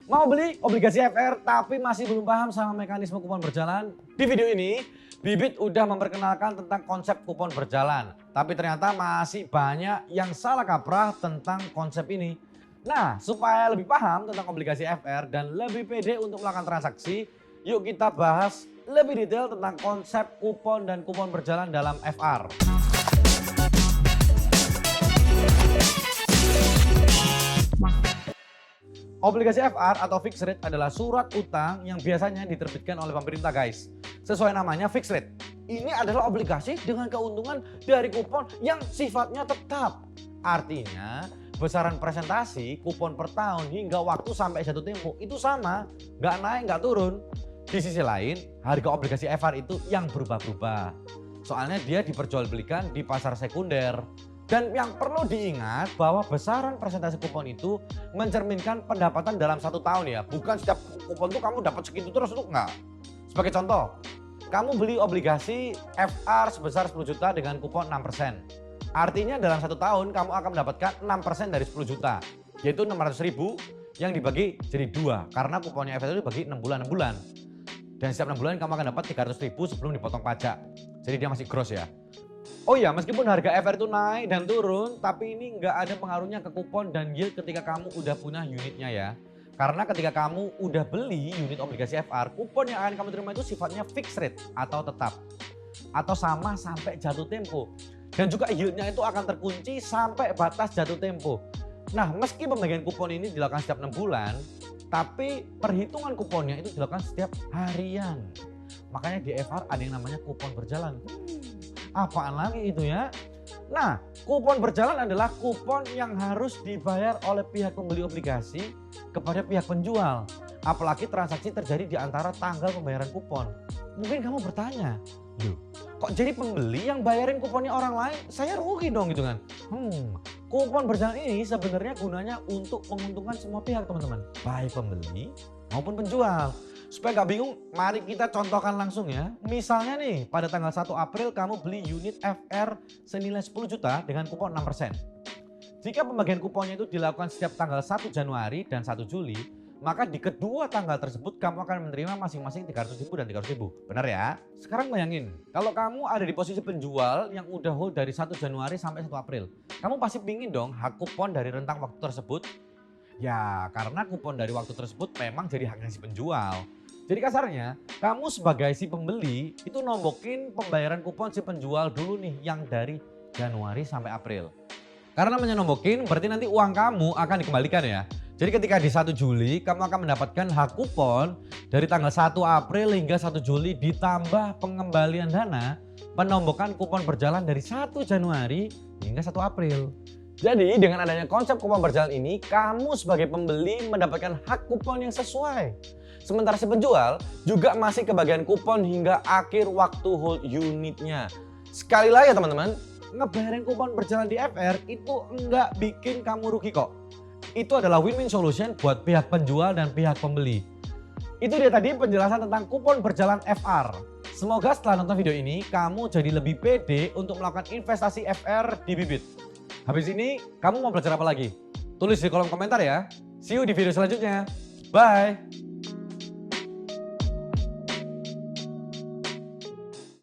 Mau beli obligasi FR tapi masih belum paham sama mekanisme kupon berjalan? Di video ini, Bibit udah memperkenalkan tentang konsep kupon berjalan. Tapi ternyata masih banyak yang salah kaprah tentang konsep ini. Nah, supaya lebih paham tentang obligasi FR dan lebih pede untuk melakukan transaksi, yuk kita bahas lebih detail tentang konsep kupon dan kupon berjalan dalam FR. Obligasi FR atau fixed rate adalah surat utang yang biasanya diterbitkan oleh pemerintah guys. Sesuai namanya fixed rate. Ini adalah obligasi dengan keuntungan dari kupon yang sifatnya tetap. Artinya besaran presentasi kupon per tahun hingga waktu sampai jatuh tempo itu sama. Nggak naik nggak turun. Di sisi lain harga obligasi FR itu yang berubah-ubah. Soalnya dia diperjualbelikan di pasar sekunder. Dan yang perlu diingat bahwa besaran presentasi kupon itu mencerminkan pendapatan dalam 1 tahun ya. Bukan setiap kupon itu kamu dapat segitu terus itu enggak. Sebagai contoh, kamu beli obligasi FR sebesar 10 juta dengan kupon 6%. Artinya dalam 1 tahun kamu akan mendapatkan 6% dari 10 juta. Yaitu 600.000 yang dibagi jadi 2. Karena kuponnya FR itu dibagi 6 bulan. Dan setiap 6 bulan kamu akan dapat 300.000 sebelum dipotong pajak. Jadi dia masih gross ya. Oh iya, meskipun harga FR itu naik dan turun, tapi ini nggak ada pengaruhnya ke kupon dan yield ketika kamu udah punya unitnya ya. Karena ketika kamu udah beli unit obligasi FR, kupon yang akan kamu terima itu sifatnya fixed rate atau tetap. Atau sama sampai jatuh tempo. Dan juga yieldnya itu akan terkunci sampai batas jatuh tempo. Nah, meski pembagian kupon ini dilakukan setiap 6 bulan, tapi perhitungan kuponnya itu dilakukan setiap harian. Makanya di FR ada yang namanya kupon berjalan. Apaan lagi itu ya? Nah, kupon berjalan adalah kupon yang harus dibayar oleh pihak pembeli obligasi kepada pihak penjual. Apalagi transaksi terjadi di antara tanggal pembayaran kupon. Mungkin kamu bertanya, loh kok jadi pembeli yang bayarin kuponnya orang lain? Saya rugi dong gitu kan. Kupon berjalan ini sebenarnya gunanya untuk menguntungkan semua pihak teman-teman. Baik pembeli maupun penjual. Supaya nggak bingung, mari kita contohkan langsung ya. Misalnya nih, pada tanggal 1 April kamu beli unit FR senilai 10 juta dengan kupon 6%. Jika pembagian kuponnya itu dilakukan setiap tanggal 1 Januari dan 1 Juli, maka di kedua tanggal tersebut kamu akan menerima masing-masing 300.000 dan 300.000. Benar ya? Sekarang bayangin, kalau kamu ada di posisi penjual yang udah hold dari 1 Januari sampai 1 April. Kamu pasti pingin dong hak kupon dari rentang waktu tersebut. Ya, karena kupon dari waktu tersebut memang jadi haknya si penjual. Jadi kasarnya, kamu sebagai si pembeli itu nombokin pembayaran kupon si penjual dulu nih yang dari Januari sampai April. Karena namanya nombokin berarti nanti uang kamu akan dikembalikan ya. Jadi ketika di 1 Juli kamu akan mendapatkan hak kupon dari tanggal 1 April hingga 1 Juli ditambah pengembalian dana penombokan kupon berjalan dari 1 Januari hingga 1 April. Jadi dengan adanya konsep kupon berjalan ini kamu sebagai pembeli mendapatkan hak kupon yang sesuai. Sementara si penjual juga masih kebagian kupon hingga akhir waktu hold unitnya. Sekali lagi ya teman-teman, ngebayarin kupon berjalan di FR itu enggak bikin kamu rugi kok. Itu adalah win-win solution buat pihak penjual dan pihak pembeli. Itu dia tadi penjelasan tentang kupon berjalan FR. Semoga setelah nonton video ini kamu jadi lebih pede untuk melakukan investasi FR di Bibit. Habis ini kamu mau belajar apa lagi? Tulis di kolom komentar ya. See you di video selanjutnya. Bye!